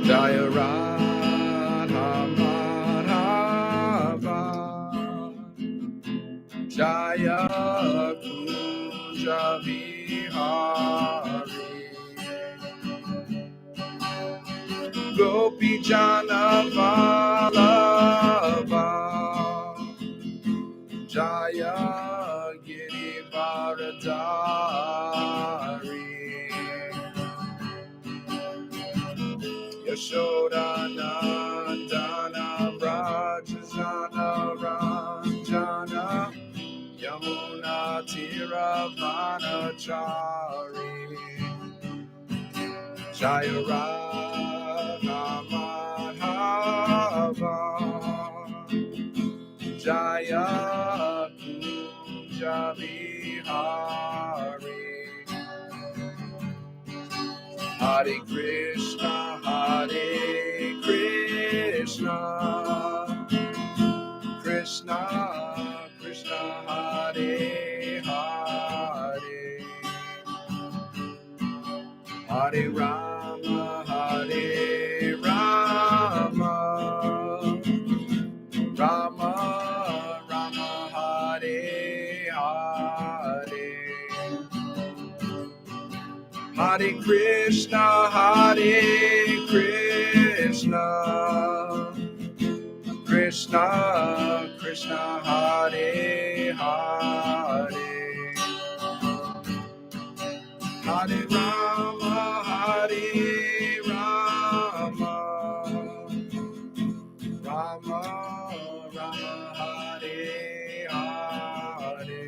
Jaya Radha Madhava, Jaya Kunja Vihari, Gopi Jana Vallabha, Jaya Giri Varadari, Yashoda Nandana Vrajajana Ranjana, Yamuna Tiravanachari, Jaya Radha Madhava, Jaya Kunja Vihari, Hare Krishna, Hare Krishna, Krishna Krishna, Hare Hare, Hare Rama, Hare Rama, Rama Rama, Hare Hare, Hare Krishna, Hare Krishna, Krishna Krishna, Hare Hare, Hare Rama, Hare Rama, Rama Rama, Hare Hare.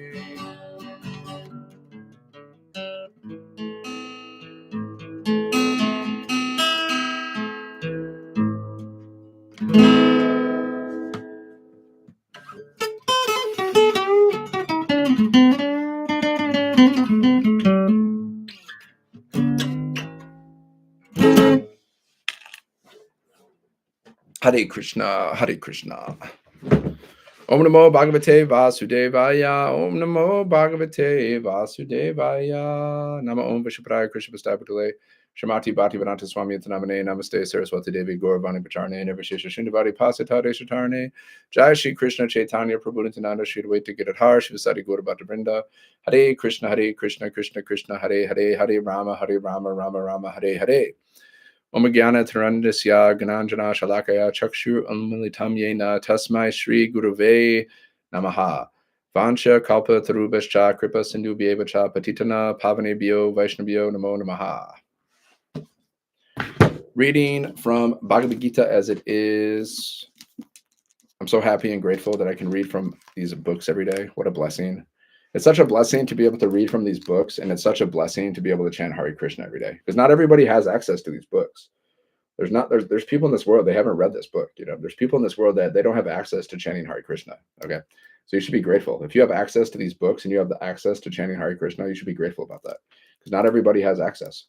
Hare Krishna, Hare Krishna. Om Namo Bhagavate Vasudevaya, Om Namo Bhagavate Vasudevaya, Nama Om Vishwapraya Krishna Vastapatale, Shamati Bhakti Vedanta Swami Antanamane, Namaste Saraswati Devi Gauravani Pacharne, Nirvishesha Shindavati Pasitade Shatarne, Jai Shri Krishna Chaitanya Prabhu Nityananda Shri Advaita Gadadhar Shivasati Gauravata Vrinda, Hare Krishna, Krishna Krishna, Hare Hare, Hare Rama, Rama Rama, Hare Hare. Om Gyana Tarandasya Gananjana Shalakaya Chakshur Unmilitam Yena Tasmai Shri Guruve Namaha. Vancha Kalpa Tarubascha Kripa Sindhu Bhyevacha Patitana Pavane Bhyo Vaishnavyo Namo Namaha. Reading from Bhagavad-Gita As It Is. I'm so happy and grateful that I can read from these books every day. What a blessing. It's such a blessing to be able to read from these books, and it's such a blessing to be able to chant Hare Krishna every day, because not everybody has access to these books. There's people in this world, they haven't read this book. There's people in this world that they don't have access to chanting Hare Krishna. Okay, so you should be grateful if you have access to these books and you have the access to chanting Hare Krishna. You should be grateful about that, because not everybody has access.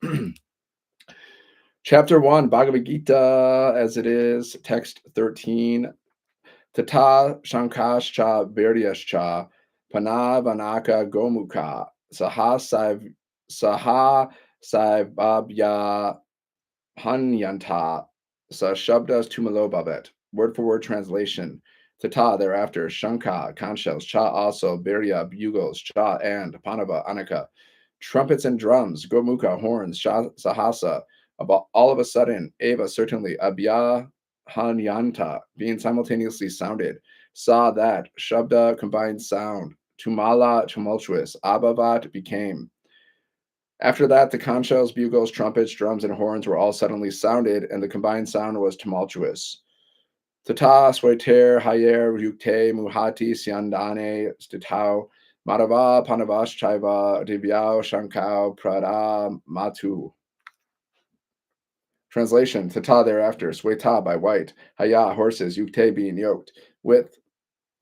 Chapter 1, Bhagavad Gita As It Is, text 13. Tata Shankascha Viryascha Panavanaka Gomukha Saha Saibabya Hanyanta Sa Shabdas Tumalobhavet. Word for word translation. Tata, thereafter, Shanka, conch shells, Cha also, Birya, bugles, Cha and, Panava, Anaka, trumpets and drums, Gomukha, horns, Sahasa, about all of a sudden, Eva, certainly, Abhya, Hanyanta, being simultaneously sounded, saw that, Shabda, combined sound, Tumala, tumultuous, Abhavat, became. After that, the conch shells, bugles, trumpets, drums, and horns were all suddenly sounded, and the combined sound was tumultuous. Tata, Swaiter, Hayer, Yukte, Muhati, Siandane, Stitao, Madhava, Panavash, Chaiva, Divyao, Shankao, Prada, Matu. Translation, Tata thereafter, Sweta by white, Haya, horses, Yukte being yoked, with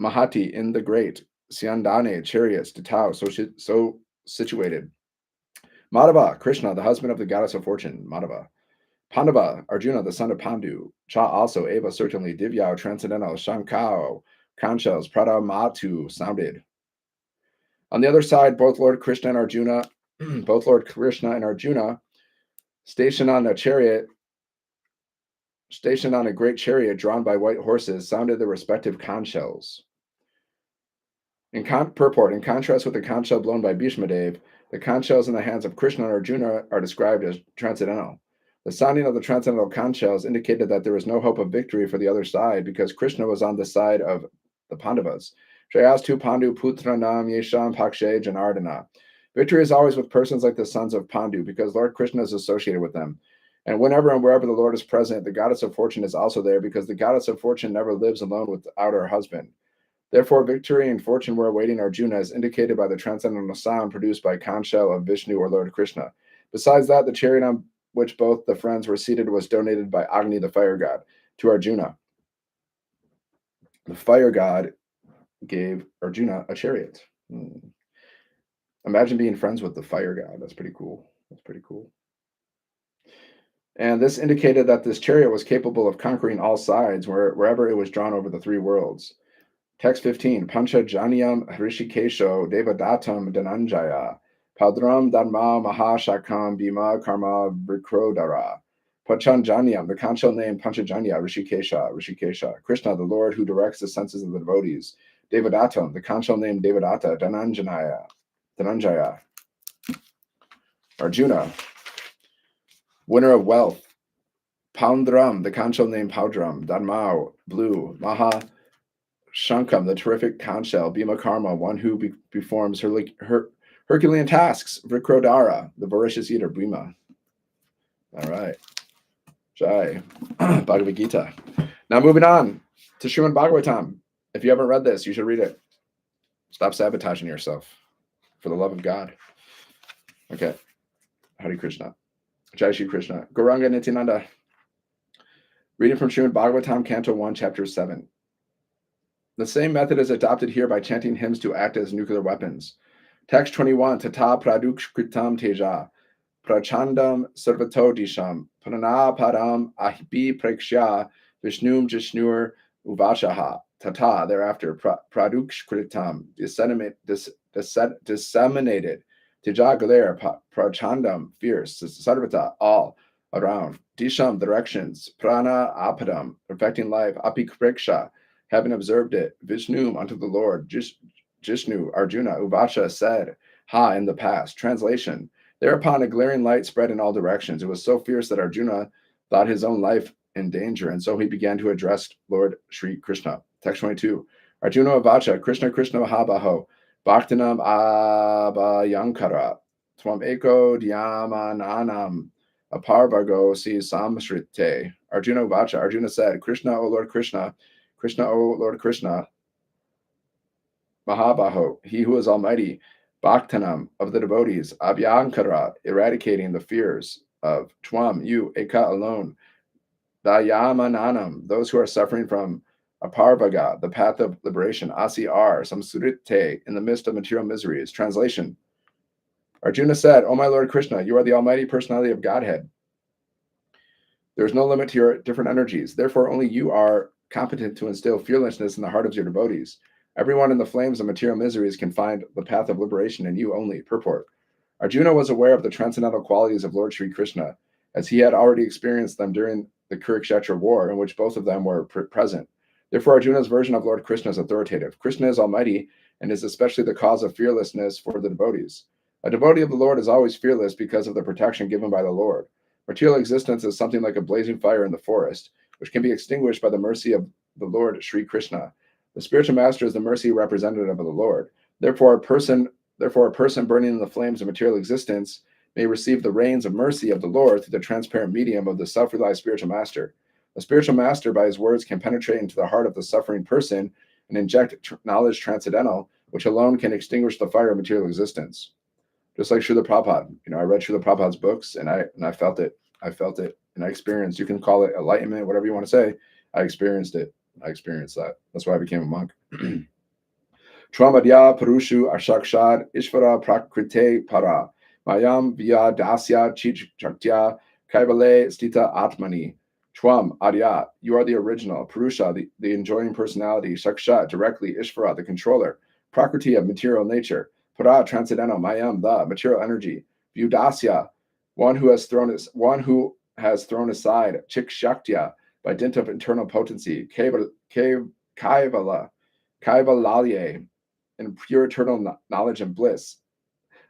Mahati in the great, Siandane, chariots, Titao, so situated. Madhava, Krishna, the husband of the goddess of fortune, Madhava. Pandava, Arjuna, the son of Pandu. Cha also, Eva, certainly. Divyao, transcendental. Shankao, conch shells. Prada Matu, sounded. On the other side, both Lord Krishna and Arjuna, stationed on a chariot, stationed on a great chariot drawn by white horses, sounded their respective conch shells. Purport, in contrast with the conch shell blown by Bhishmadev, the conch shells in the hands of Krishna and Arjuna are described as transcendental. The sounding of the transcendental conch shells indicated that there was no hope of victory for the other side because Krishna was on the side of the Pandavas. Shayastu Pandu Putranam Yesham Pakshe Janardana. Victory is always with persons like the sons of Pandu because Lord Krishna is associated with them. And whenever and wherever the Lord is present, the goddess of fortune is also there because the goddess of fortune never lives alone without her husband. Therefore, victory and fortune were awaiting Arjuna as indicated by the transcendental sound produced by conch shell of Vishnu or Lord Krishna. Besides that, the chariot on which both the friends were seated was donated by Agni, the fire god, to Arjuna. The fire god gave Arjuna a chariot. Imagine being friends with the fire god. That's pretty cool. And this indicated that this chariot was capable of conquering all sides wherever it was drawn over the three worlds. Text 15, Pancha Janyam Hrishikesho Devadatam Dhananjaya Padram Dharma Mahashakam Bhima Karma Vikrodara. Panchanjanyam, the conch shell name Panchajanya Rishikesha. Krishna, the Lord who directs the senses of the devotees. Devadatam, the conch shell name Devadatta Dhananjaya. Arjuna, winner of wealth. Poundram, the conch shell name Paudram. Dharma, blue. Maha Shankam, the terrific conch shell. Bhima Karma, one who performs Herculean tasks. Vikrodara, the voracious eater. Bhima. All right. Jai. Bhagavad Gita. Now moving on to Srimad Bhagavatam. If you haven't read this, you should read it. Stop sabotaging yourself for the love of God. Okay. Hare Krishna. Jai Shri Krishna. Gauranga Nityananda. Reading from Srimad Bhagavatam, Canto 1, Chapter 7. The same method is adopted here by chanting hymns to act as nuclear weapons. Text 21. Tata pradukshkritam teja. Prachandam sarvato disham. Prana param ahbi prekshya. Vishnum jishnur uvashaha. Tata, thereafter, pradukshkritam. Disseminated. Teja galera. Prachandam, fierce. Sarvata, all around. Disham, directions. Prana apadam, perfecting life. Apipreksha, having observed it. Vishnu, unto the Lord. Jishnu, Arjuna, Uvasha said, ha, in the past. Translation. Thereupon a glaring light spread in all directions. It was so fierce that Arjuna thought his own life in danger, and so he began to address Lord Sri Krishna. Text 22. Arjuna Uvasha, Krishna Krishna Mahabaho, Bhaktanam Abhayankara, Tvam Eko Dhyamananam, Aparvargo Si Samsrite. Arjuna Uvasha, Arjuna said, Krishna, O Lord Krishna, Krishna, O Lord Krishna, Mahabaho, he who is almighty, Bhaktanam, of the devotees, Abhyankara, eradicating the fears of Tvam, you, Eka, alone, Dayamananam, those who are suffering from Aparvaga, the path of liberation, Asi are, Samsrite, in the midst of material miseries. Translation. Arjuna said, O my Lord Krishna, you are the almighty personality of Godhead. There is no limit to your different energies. Therefore, only you are competent to instill fearlessness in the heart of your devotees. Everyone in the flames of material miseries can find the path of liberation in you only. Purport. Arjuna was aware of the transcendental qualities of Lord Sri Krishna, as he had already experienced them during the Kurukshetra war, in which both of them were present. Therefore, Arjuna's version of Lord Krishna is authoritative. Krishna is almighty and is especially the cause of fearlessness for the devotees. A devotee of the Lord is always fearless because of the protection given by the Lord. Material existence is something like a blazing fire in the forest, which can be extinguished by the mercy of the Lord Sri Krishna. The spiritual master is the mercy representative of the Lord. Therefore, a person burning in the flames of material existence may receive the rains of mercy of the Lord through the transparent medium of the self-realized spiritual master. The spiritual master, by his words, can penetrate into the heart of the suffering person and inject knowledge transcendental, which alone can extinguish the fire of material existence. Just like Srila Prabhupada, I read Srila Prabhupada's books and I felt it. And I experienced, you can call it enlightenment, whatever you want to say. I experienced it. I experienced that. That's why I became a monk. Tramadya Purushu Ashakshad Ishvara Prakrite Para Mayam Vya Dasya Chich Chaktya Kaivale Stita Atmani. Twam Adya, you are the original. Purusha, the enjoying personality. Shakshat, directly. Ishvara, the controller. Prakriti, of material nature. Para, transcendental. Mayam, the material energy. Vyudasya, one who has thrown aside. Chik Shaktya, by dint of internal potency, kaivalya, in pure eternal knowledge and bliss.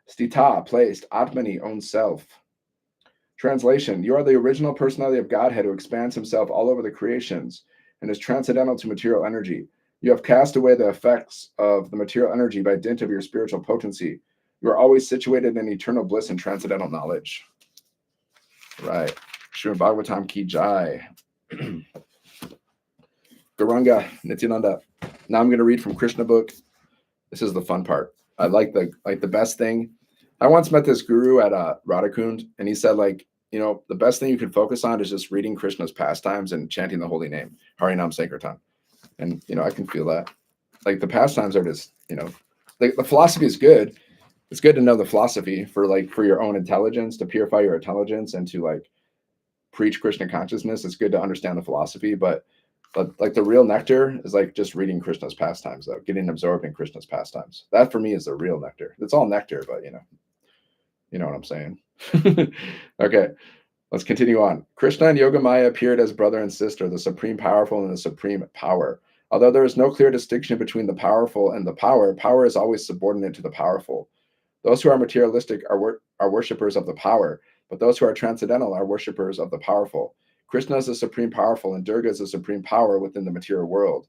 Stita, placed, Atmani, own self. Translation: You are the original personality of Godhead who expands himself all over the creations and is transcendental to material energy. You have cast away the effects of the material energy by dint of your spiritual potency. You are always situated in eternal bliss and transcendental knowledge. Right. Srimad Bhagavatam Ki Jai. Garanga Nityananda. Now I'm going to read from Krishna book. This is the fun part. I like the best thing. I once met this guru at Radhakund, and he said, like, the best thing you can focus on is just reading Krishna's pastimes and chanting the holy name, Harinam Sankirtan. And I can feel that. Like the pastimes are just, the philosophy is good. It's good to know the philosophy for your own intelligence, to purify your intelligence and to preach Krishna consciousness. It's good to understand the philosophy, but like the real nectar is like just reading Krishna's pastimes, though, getting absorbed in Krishna's pastimes. That for me is the real nectar. It's all nectar, but you know what I'm saying. Okay, let's continue on. Krishna and Yogamaya appeared as brother and sister, the supreme powerful and the supreme power. Although there is no clear distinction between the powerful and the power, power is always subordinate to the powerful. Those who are materialistic are worshippers of the power, but those who are transcendental are worshippers of the powerful. Krishna is the supreme powerful, and Durga is the supreme power within the material world.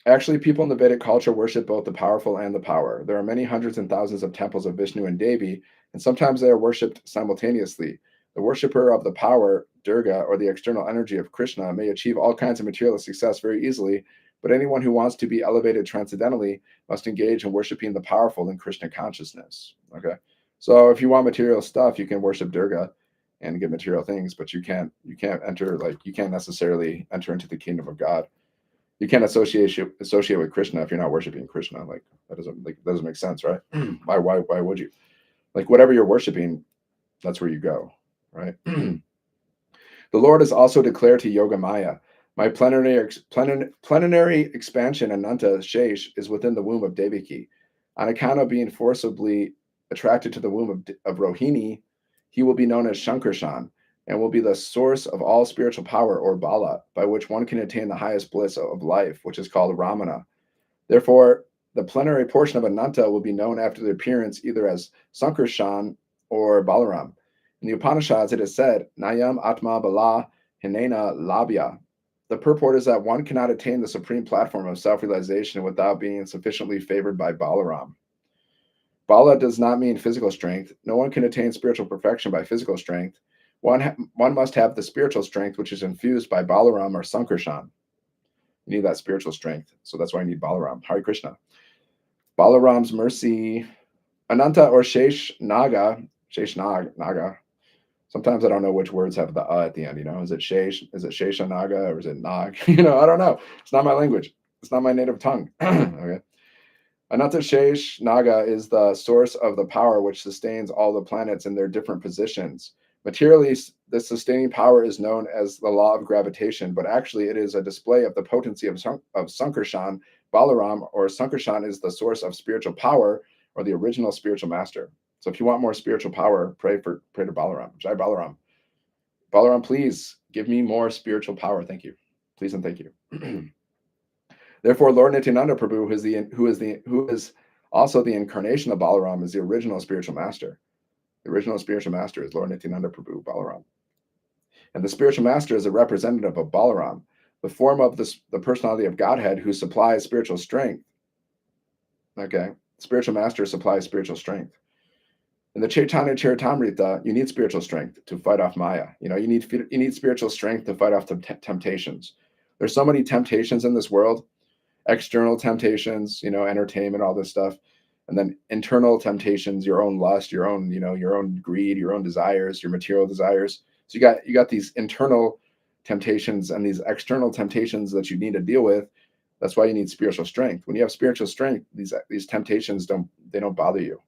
Actually, people in the Vedic culture worship both the powerful and the power. There are many hundreds and thousands of temples of Vishnu and Devi, and sometimes they are worshipped simultaneously. The worshipper of the power, Durga, or the external energy of Krishna may achieve all kinds of material success very easily, but anyone who wants to be elevated transcendentally must engage in worshiping the powerful in Krishna consciousness. Okay, so if you want material stuff, you can worship Durga and get material things, but you can't necessarily enter into the kingdom of God. You can't associate with Krishna if you're not worshiping Krishna. Like that doesn't make sense, right? Why would you? Like whatever you're worshiping, that's where you go, right? The Lord has also declared to Yogamaya, my plenary expansion, Ananta Shesh, is within the womb of Devaki. On account of being forcibly attracted to the womb of Rohini, he will be known as Shankarshan and will be the source of all spiritual power, or bala, by which one can attain the highest bliss of life, which is called Ramana. Therefore, the plenary portion of Ananta will be known after the appearance either as Sankarshan or Balaram. In the Upanishads, it is said, Nayam Atma Bala Hinena Labhya. The purport is that one cannot attain the supreme platform of self-realization without being sufficiently favored by Balaram. Bala does not mean physical strength. No one can attain spiritual perfection by physical strength. One must have the spiritual strength, which is infused by Balaram or Sankarshan. You need that spiritual strength. So that's why I need Balaram. Hare Krishna. Balaram's mercy. Ananta or Shesh Naga. Sometimes I don't know which words have the at the end, Is it Shesh? Is it Shesha Naga or is it Nag? I don't know. It's not my language. It's not my native tongue. Okay. Ananta Shesh Naga is the source of the power which sustains all the planets in their different positions. Materially, this sustaining power is known as the law of gravitation, but actually it is a display of the potency of Sankarshan. Balaram or Sankarshan is the source of spiritual power, or the original spiritual master. So if you want more spiritual power, pray to Balaram. Jai Balaram. Balaram, please give me more spiritual power. Thank you. Please and thank you. Therefore, Lord Nityananda Prabhu, who is also the incarnation of Balaram, is the original spiritual master. The original spiritual master is Lord Nityananda Prabhu, Balaram. And the spiritual master is a representative of Balaram, the form of the personality of Godhead who supplies spiritual strength. Okay, spiritual master supplies spiritual strength. In the Chaitanya Charitamrita, you need spiritual strength to fight off Maya. You need spiritual strength to fight off temptations. There's so many temptations in this world. External temptations, entertainment, all this stuff. And then internal temptations, your own lust, your own greed, your own desires, your material desires. So you got these internal temptations and these external temptations that you need to deal with. That's why you need spiritual strength. When you have spiritual strength, these temptations don't bother you.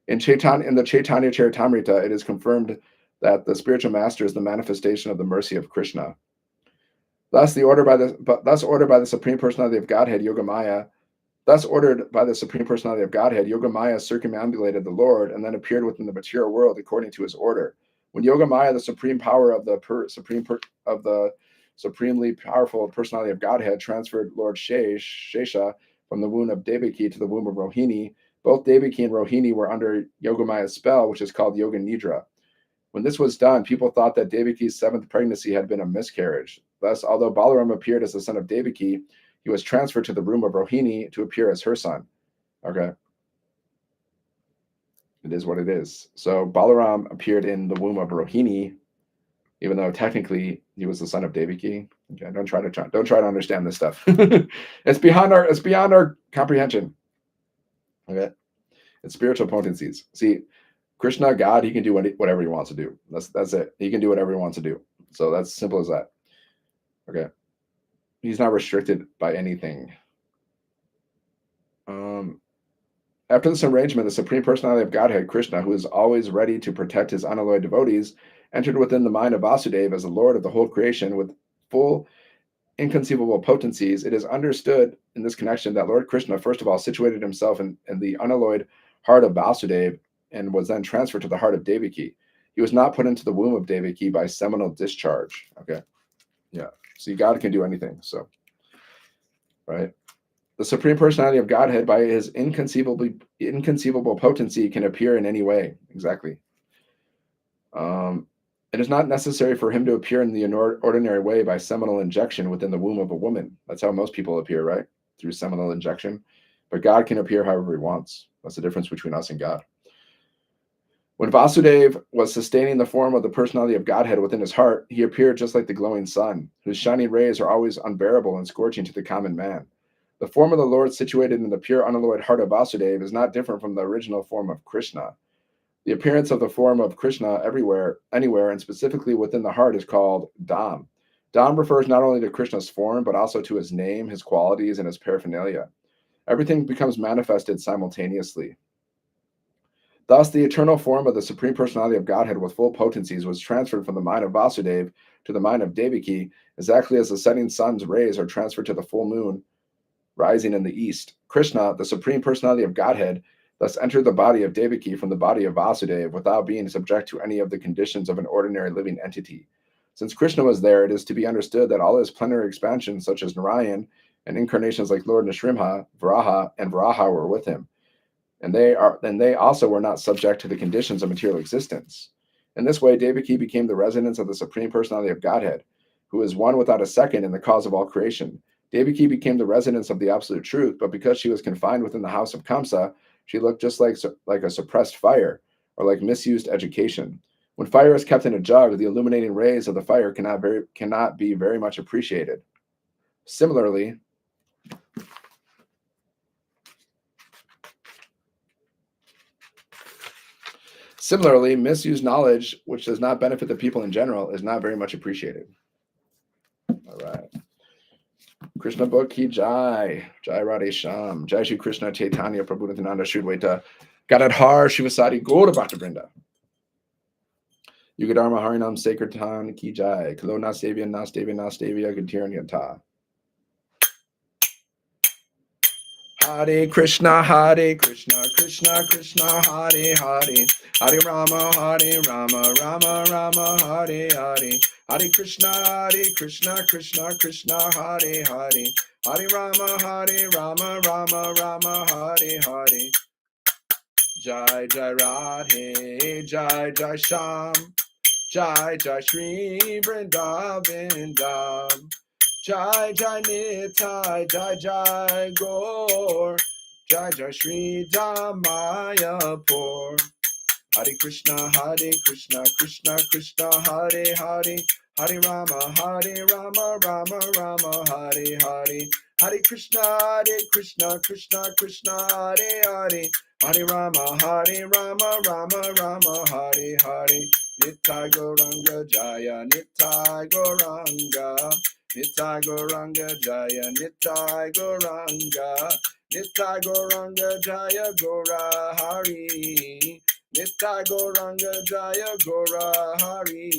In the Chaitanya Charitamrita, it is confirmed that the spiritual master is the manifestation of the mercy of Krishna. Thus ordered by the Supreme Personality of Godhead, Yogamaya circumambulated the Lord and then appeared within the material world according to his order. When Yogamaya, the supreme power of the supremely powerful personality of Godhead, transferred Lord Shesha from the womb of Devaki to the womb of Rohini, both Devaki and Rohini were under Yogamaya's spell, which is called Yoga Nidra. When this was done, people thought that Devaki's seventh pregnancy had been a miscarriage. Thus, although Balaram appeared as the son of Devaki, he was transferred to the womb of Rohini to appear as her son. Okay. It is what it is. So Balaram appeared in the womb of Rohini, even though technically he was the son of Devaki. Okay, don't try to understand this stuff. It's beyond our comprehension. Okay, it's spiritual potencies. See, Krishna, God, he can do whatever he wants to do. That's it. He can do whatever he wants to do. So that's simple as that. Okay, he's not restricted by anything. After this arrangement, the Supreme Personality of Godhead, Krishna, who is always ready to protect his unalloyed devotees, entered within the mind of Vasudeva as the Lord of the whole creation with full inconceivable potencies. It is understood in this connection that Lord Krishna, first of all, situated himself in the unalloyed heart of Vasudeva and was then transferred to the heart of Devaki. He was not put into the womb of Devaki by seminal discharge. Okay. Yeah. See, God can do anything. So, right. The Supreme Personality of Godhead, by his inconceivable potency, can appear in any way. Exactly. It is not necessary for him to appear in the ordinary way by seminal injection within the womb of a woman. That's how most people appear, right? Through seminal injection. But God can appear however he wants. That's the difference between us and God. When Vasudeva was sustaining the form of the personality of Godhead within his heart, he appeared just like the glowing sun, whose shining rays are always unbearable and scorching to the common man. The form of the Lord situated in the pure unalloyed heart of Vasudeva is not different from the original form of Krishna. The appearance of the form of Krishna everywhere, anywhere, and specifically within the heart is called Dham. Dham refers not only to Krishna's form, but also to his name, his qualities, and his paraphernalia. Everything becomes manifested simultaneously. Thus, the eternal form of the Supreme Personality of Godhead with full potencies was transferred from the mind of Vasudeva to the mind of Devaki, exactly as the setting sun's rays are transferred to the full moon rising in the east. Krishna, the Supreme Personality of Godhead, thus entered the body of Devaki from the body of Vasudeva without being subject to any of the conditions of an ordinary living entity. Since Krishna was there, it is to be understood that all his plenary expansions, such as Narayan, and incarnations like Lord Nrsimha, Varaha were with him. And they also were not subject to the conditions of material existence. In this way, Devaki became the residence of the Supreme Personality of Godhead, who is one without a second in the cause of all creation. Devaki became the residence of the absolute truth, but because she was confined within the house of Kamsa, she looked just like a suppressed fire, or like misused education. When fire is kept in a jug, the illuminating rays of the fire cannot be very much appreciated. Similarly, misused knowledge, which does not benefit the people in general, is not very much appreciated. All right. Krishna book ki jai. Jai Radhe Sham. Jai Shri Krishna Chaitanya Prabhu Nityananda Shudwaita. Gadadhar Shivasadi Gaura Bhakta Vrinda. Yugadharma Harinam Sankirtan ki jai. Kalo Nastevya Nastevya Nastevya Gatiranyata. Hare Krishna, Krishna Krishna, Hare Hare. Hare Rama, Rama Rama, Hare Hare. Hare Krishna, Krishna Krishna, Hare Hare. Hare Rama, Rama Hare Hare. Jai Jai Radhe, Jai Jai Sham, Jai Jai Shri Vrindavan Dham. Jai Jai Nitai, Jai Jai Gaur, Jai Jai Shri Damayapur. Hare Krishna, Krishna Krishna, Hare Hare. Hare Rama, Rama Hare Hare. Hare Krishna, Krishna Krishna, Hare Hare. Hare Rama, Rama Hare Hare. Nitai Gauranga Jaya, Nitai Gauranga. Nitai Gauranga Jaya, Nitai Gauranga. Nitai Gauranga Jaya Gaura Hari. Nitai Gauranga Jaya Gaura Hari.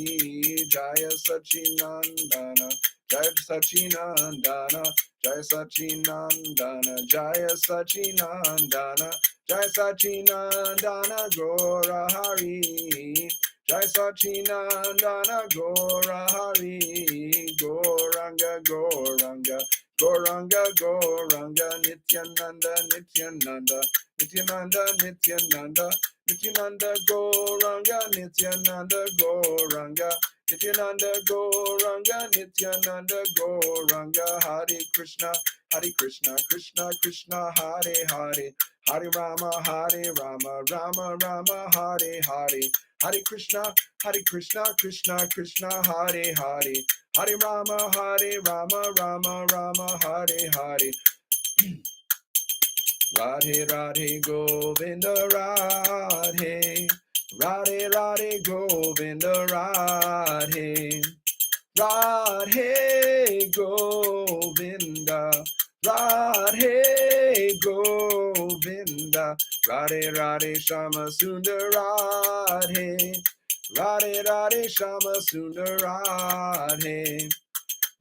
Jaya Sachinandana, Jaya Sachinandana, Jaya Sachinandana, Jaya Sachinandana, Jaya Sachinandana Gaura Hari. Jai Sachinandana Gora Hari, Goranga Goranga, Goranga Goranga, Nityananda Nityananda, Nityananda Nityananda, Nityananda Goranga, Nityananda Goranga, Nityananda Goranga, Nityananda Goranga, Hare Krishna, Krishna Krishna, Hare Hare, Hare Rama, Rama Rama, Hare Hare, Hare Krishna, Krishna Krishna, Hare Hare, Hare Rama, Rama Rama, Hare Hare. Radhe Radhe Govinda Radhe, Radhe Radhe Govinda Radhe, Radhe Govinda, Radhe Govinda, Radhe Radhe Shama Sundar Radhe, Radhe Radhe Shama Sundar Radhe,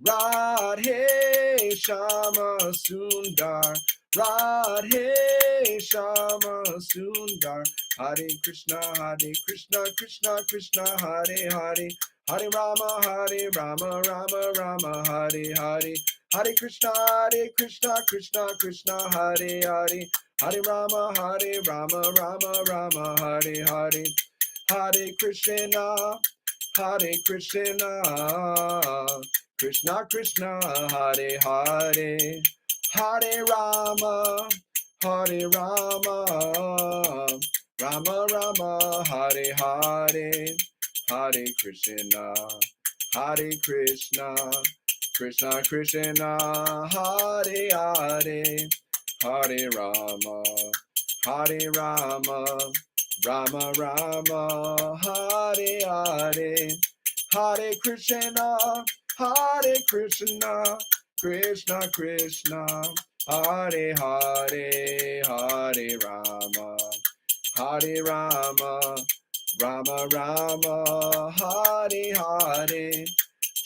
Radhe Shama Sundar, Radhe Shama Sundar, Hare Krishna Krishna Krishna, Hare Hare, Hare Rama, Rama Rama, Hare Hare, Hare Krishna Krishna Krishna, Hare Hare, Hare Rama, Rama Rama, Hare Hare, Hare Krishna Krishna Krishna, Hare Hare, Hare Rama, Rama Rama, Hare Hare, Hare Krishna Krishna Krishna, Hare Hare, Hare Rama, Rama Rama, Hare Hare, Hare Krishna Krishna Krishna, Hare Hare, Hare Rama, Rama Rama, Hare Hare,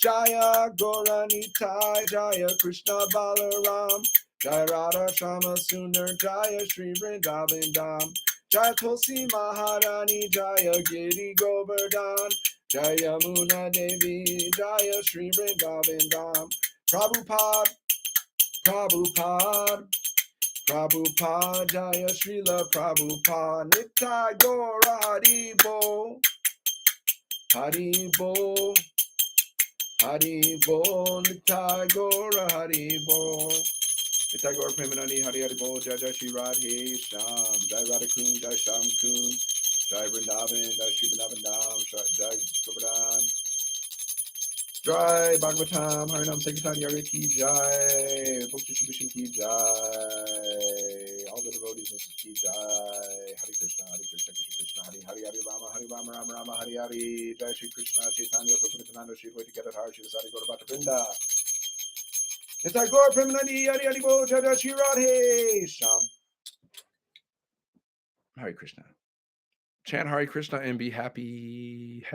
Jaya Gauranitai, Jaya Krishna Balaram, Jaya Radha Shama Sundar, Jaya Shri Vrindavan Dham, Jaya Tulsi Maharani, Jaya Giri Govardhan, Jaya Muna Devi, Jaya Shri Vrindavan Dham, Prabhupada, Jaya Srila Prabhupada, Nitai Gaura Haribo, Haribo, Nitai Gaura Haribo, Nitai Gaura Premanandi, Haribo, Jai Jai Shri Radhe Sham, Jai Radha Kun, Jai Sham Kun, Jai Vrindavan, Jai Shri Vrindavan Dham, Jai Govardhan, Jai Bhagavatam, Harinam Sankirtan Yari Ki Jai, Bhakti Shubhishan Ki Jai, all the devotees in Ki Jai, Hare Krishna Krishna Krishna, Hare Hare, Hare Rama Rama Rama, Hare Hare, Jai Shri Krishna Chaitanya Prabhu Nityananda Shri Advaita Gadadhar Shri Sari Gaura Bhatta Vrinda, Nitai Gaura Premanandi, Hare Hare Bo, Jai Jai Shri Radhe Sham. Hare Krishna. Chant Hare Krishna and be happy.